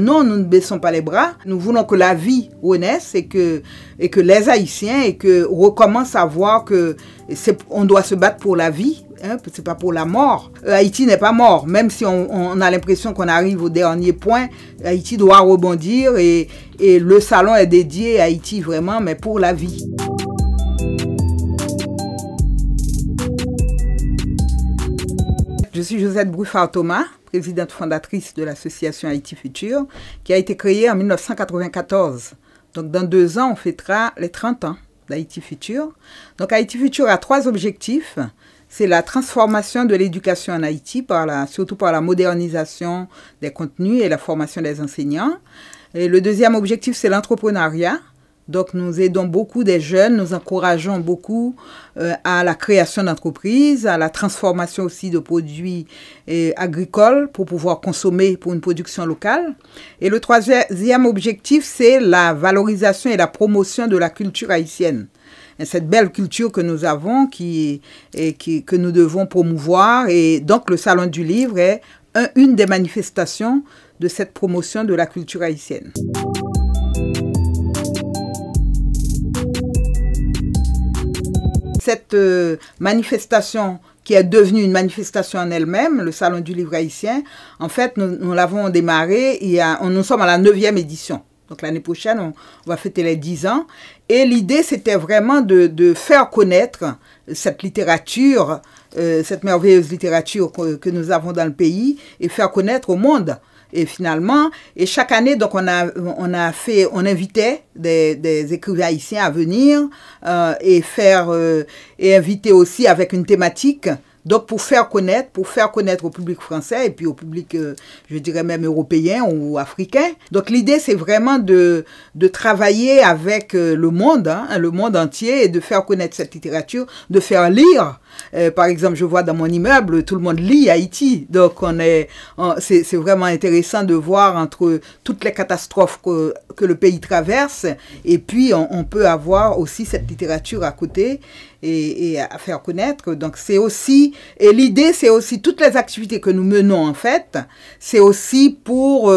Non, nous ne baissons pas les bras. Nous voulons que la vie renaisse et que les Haïtiens recommencent à voir qu'on doit se battre pour la vie. Hein, c'est pas pour la mort. Haïti n'est pas mort, même si on a l'impression qu'on arrive au dernier point. Haïti doit rebondir et le salon est dédié à Haïti vraiment, mais pour la vie. Je suis Josette Bruffard-Thomas, présidente fondatrice de l'association Haïti Futur, qui a été créée en 1994. Donc dans 2 ans, on fêtera les 30 ans d'Haïti Futur. Donc Haïti Futur a 3 objectifs. C'est la transformation de l'éducation en Haïti, surtout par la modernisation des contenus et la formation des enseignants. Et le deuxième objectif, c'est l'entrepreneuriat. Donc, nous aidons beaucoup des jeunes, nous encourageons beaucoup à la création d'entreprises, à la transformation aussi de produits agricoles pour pouvoir consommer pour une production locale. Et le troisième objectif, c'est la valorisation et la promotion de la culture haïtienne. Et cette belle culture que nous avons, que nous devons promouvoir. Et donc, le Salon du Livre est une des manifestations de cette promotion de la culture haïtienne. Cette manifestation qui est devenue une manifestation en elle-même, le Salon du Livre haïtien, en fait, nous l'avons démarré, nous sommes à la 9e édition. Donc l'année prochaine, on va fêter les 10 ans. Et l'idée, c'était vraiment de faire connaître cette littérature, cette merveilleuse littérature que nous avons dans le pays, et faire connaître au monde. Et finalement, chaque année, donc on invitait des écrivains haïtiens à venir et inviter aussi avec une thématique. Donc pour faire connaître au public français et puis au public, je dirais même européen ou africain. Donc l'idée, c'est vraiment de travailler avec le monde entier et de faire connaître cette littérature, de faire lire. Par exemple, je vois dans mon immeuble, tout le monde lit Haïti. Donc c'est vraiment intéressant de voir entre toutes les catastrophes que le pays traverse. Et puis on peut avoir aussi cette littérature à côté et à faire connaître. Donc c'est aussi, et l'idée c'est aussi toutes les activités que nous menons en fait, c'est aussi pour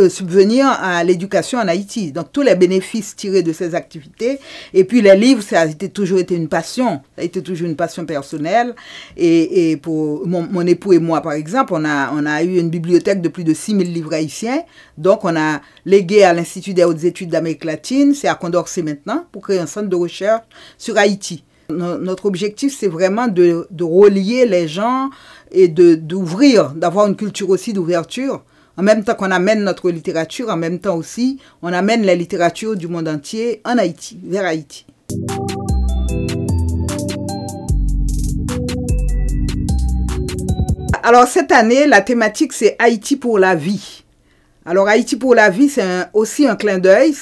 subvenir à l'éducation en Haïti. Donc tous les bénéfices tirés de ces activités. Et puis les livres, ça a toujours été une passion. Ça a été toujours une passion personnelle. Et pour mon époux et moi, par exemple, on a eu une bibliothèque de plus de 6000 livres haïtiens. Donc on a légué à l'Institut des hautes études d'Amérique latine, c'est à Condorcet maintenant, pour créer un centre de recherche sur Haïti. Notre objectif, c'est vraiment de relier les gens et d'ouvrir, d'avoir une culture aussi d'ouverture. En même temps qu'on amène notre littérature, en même temps aussi, on amène la littérature du monde entier en Haïti, vers Haïti. Alors cette année, la thématique, c'est Haïti pour la vie. Alors Haïti pour la vie, c'est aussi un clin d'œil.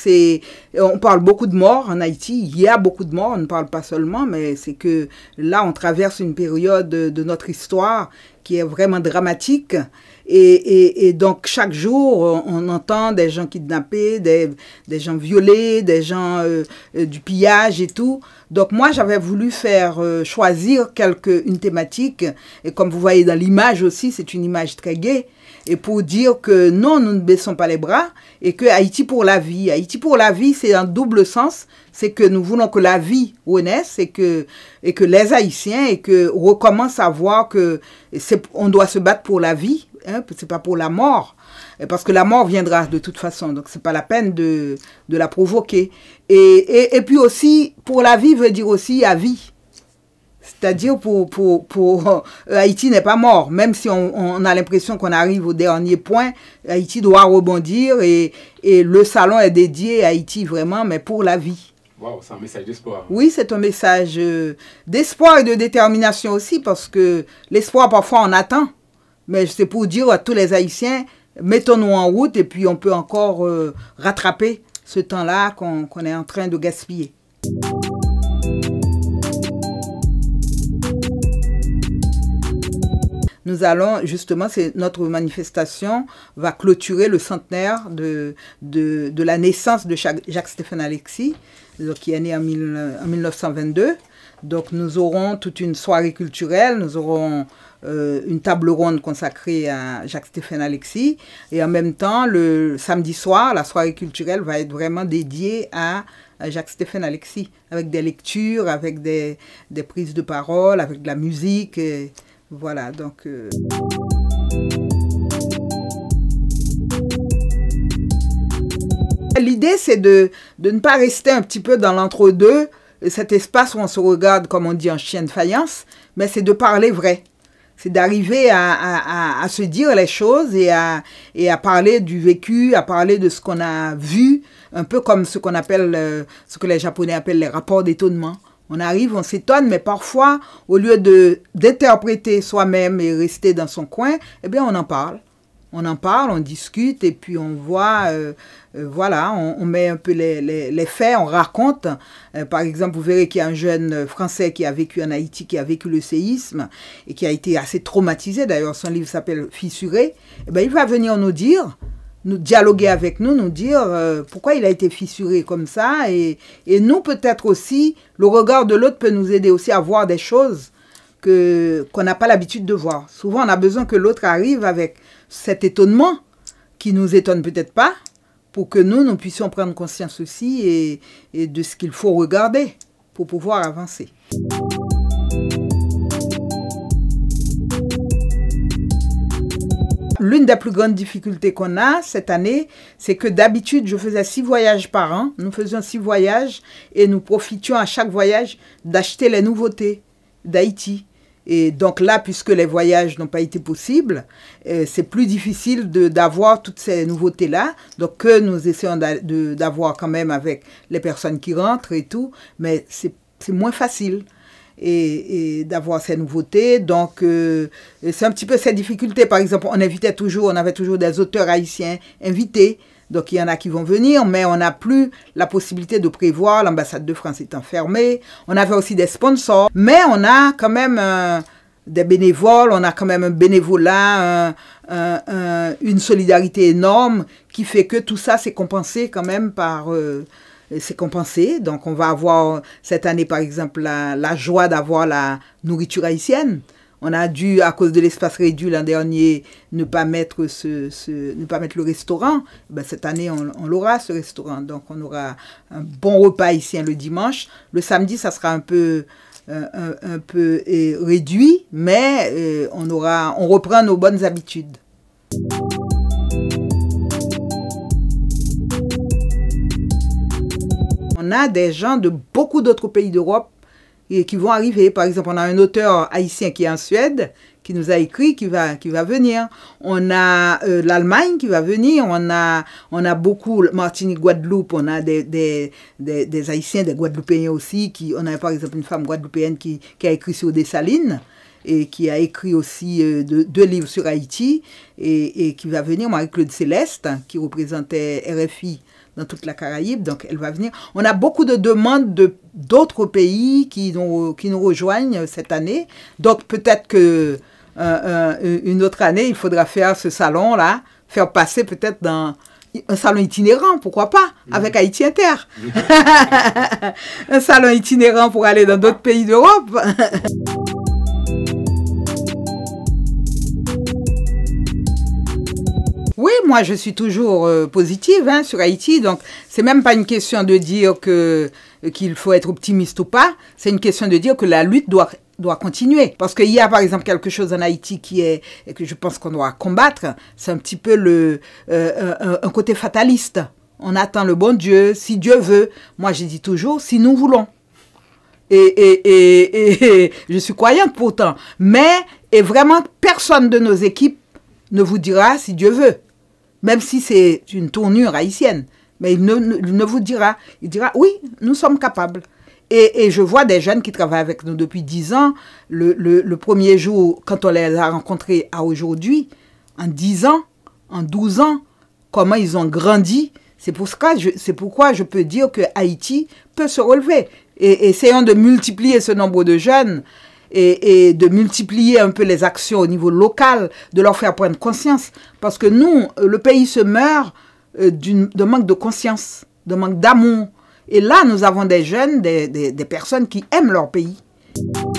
On parle beaucoup de morts en Haïti. Il y a beaucoup de morts, on ne parle pas seulement, mais c'est que là, on traverse une période de notre histoire qui est vraiment dramatique. Et donc, chaque jour, on entend des gens kidnappés, des gens violés, des gens du pillage et tout. Donc, moi, j'avais voulu choisir une thématique. Et comme vous voyez dans l'image aussi, c'est une image très gaie. Et pour dire que non, nous ne baissons pas les bras et que Haïti pour la vie. Haïti pour la vie, c'est un double sens. C'est que nous voulons que la vie renaisse et que les Haïtiens recommencent à voir qu'on doit se battre pour la vie. Hein, c'est pas pour la mort, parce que la mort viendra de toute façon, donc c'est pas la peine de la provoquer. Et puis aussi, pour la vie veut dire aussi à vie. C'est-à-dire pour Haïti n'est pas mort, même si on a l'impression qu'on arrive au dernier point, Haïti doit rebondir et le salon est dédié à Haïti vraiment, mais pour la vie. Wow, c'est un message d'espoir. Oui, c'est un message d'espoir et de détermination aussi, parce que l'espoir, parfois, on attend. Mais c'est pour dire à tous les Haïtiens, mettons-nous en route et puis on peut encore rattraper ce temps-là qu'on est en train de gaspiller. Nous allons, justement, notre manifestation va clôturer le centenaire de la naissance de Jacques-Stéphane Alexis, qui est né en 1922. Donc nous aurons toute une soirée culturelle, nous aurons une table ronde consacrée à Jacques-Stéphane Alexis. Et en même temps, le samedi soir, la soirée culturelle va être vraiment dédiée à Jacques-Stéphane Alexis, avec des lectures, avec des prises de parole, avec de la musique. Et voilà, donc... L'idée, c'est de ne pas rester un petit peu dans l'entre-deux, cet espace où on se regarde, comme on dit, en chien de faïence, mais c'est de parler vrai. C'est d'arriver à se dire les choses et à parler du vécu, à parler de ce qu'on a vu, un peu comme ce qu'on appelle, ce que les Japonais appellent les rapports d'étonnement. On arrive, on s'étonne, mais parfois, au lieu d'interpréter soi-même et rester dans son coin, eh bien, on en parle. On en parle, on discute et puis on voit, voilà, on met un peu les faits, on raconte. Par exemple, vous verrez qu'il y a un jeune Français qui a vécu en Haïti, qui a vécu le séisme et qui a été assez traumatisé. D'ailleurs, son livre s'appelle « Fissuré ». Eh bien, il va venir nous dire, nous dialoguer avec nous, nous dire pourquoi il a été fissuré comme ça. Et nous, peut-être aussi, le regard de l'autre peut nous aider aussi à voir des choses qu'on n'a pas l'habitude de voir. Souvent, on a besoin que l'autre arrive avec cet étonnement qui nous étonne peut-être pas, pour que nous puissions prendre conscience aussi et de ce qu'il faut regarder pour pouvoir avancer. L'une des plus grandes difficultés qu'on a cette année, c'est que d'habitude, je faisais 6 voyages par an. Nous faisions 6 voyages et nous profitions à chaque voyage d'acheter les nouveautés d'Haïti. Et donc là, puisque les voyages n'ont pas été possibles, c'est plus difficile d'avoir toutes ces nouveautés-là. Donc que nous essayons d'avoir quand même avec les personnes qui rentrent et tout, mais c'est moins facile et d'avoir ces nouveautés. Donc c'est un petit peu cette difficulté. Par exemple, on avait toujours des auteurs haïtiens invités. Donc, il y en a qui vont venir, mais on n'a plus la possibilité de prévoir. L'ambassade de France étant fermée. On avait aussi des sponsors. Mais on a quand même des bénévoles. On a quand même un bénévolat, une solidarité énorme qui fait que tout ça, c'est compensé quand même par... c'est compensé. Donc, on va avoir cette année, par exemple, la joie d'avoir la nourriture haïtienne. On a dû, à cause de l'espace réduit l'an dernier, ne pas mettre le restaurant. Ben, cette année, on l'aura, ce restaurant. Donc, on aura un bon repas haïtien le dimanche. Le samedi, ça sera un peu réduit, mais on reprend nos bonnes habitudes. On a des gens de beaucoup d'autres pays d'Europe et qui vont arriver. Par exemple, on a un auteur haïtien qui est en Suède, qui nous a écrit, qui va venir. On a l'Allemagne qui va venir. On a beaucoup, Martinique, Guadeloupe, on a des Haïtiens, des Guadeloupéens aussi. On a par exemple une femme guadeloupéenne qui a écrit sur Dessalines et qui a écrit aussi 2 livres sur Haïti et qui va venir, Marie-Claude Céleste, qui représentait RFI dans toute la Caraïbe, donc elle va venir. On a beaucoup de demandes d'autres pays qui nous rejoignent cette année. Donc peut-être que une autre année, il faudra faire ce salon-là, faire passer peut-être dans un salon itinérant, pourquoi pas, avec Haïti Inter. Un salon itinérant pour aller dans d'autres pays d'Europe. Oui, moi je suis toujours positive sur Haïti, donc c'est même pas une question de dire qu'il faut être optimiste ou pas, c'est une question de dire que la lutte doit continuer. Parce qu'il y a par exemple quelque chose en Haïti que je pense qu'on doit combattre, c'est un petit peu un côté fataliste. On attend le bon Dieu, si Dieu veut, moi je dis toujours, si nous voulons. Et je suis croyante pourtant, et vraiment personne de nos équipes ne vous dira si Dieu veut. Même si c'est une tournure haïtienne. Mais il ne vous dira. Il dira, oui, nous sommes capables. Et je vois des jeunes qui travaillent avec nous depuis 10 ans. Le premier jour, quand on les a rencontrés à aujourd'hui, en 10 ans, en 12 ans, comment ils ont grandi. C'est pourquoi je peux dire que Haïti peut se relever. Et essayons de multiplier ce nombre de jeunes et de multiplier un peu les actions au niveau local, de leur faire prendre conscience. Parce que nous, le pays se meurt d'un manque de conscience, d'un manque d'amour. Et là, nous avons des jeunes, des personnes qui aiment leur pays. Merci.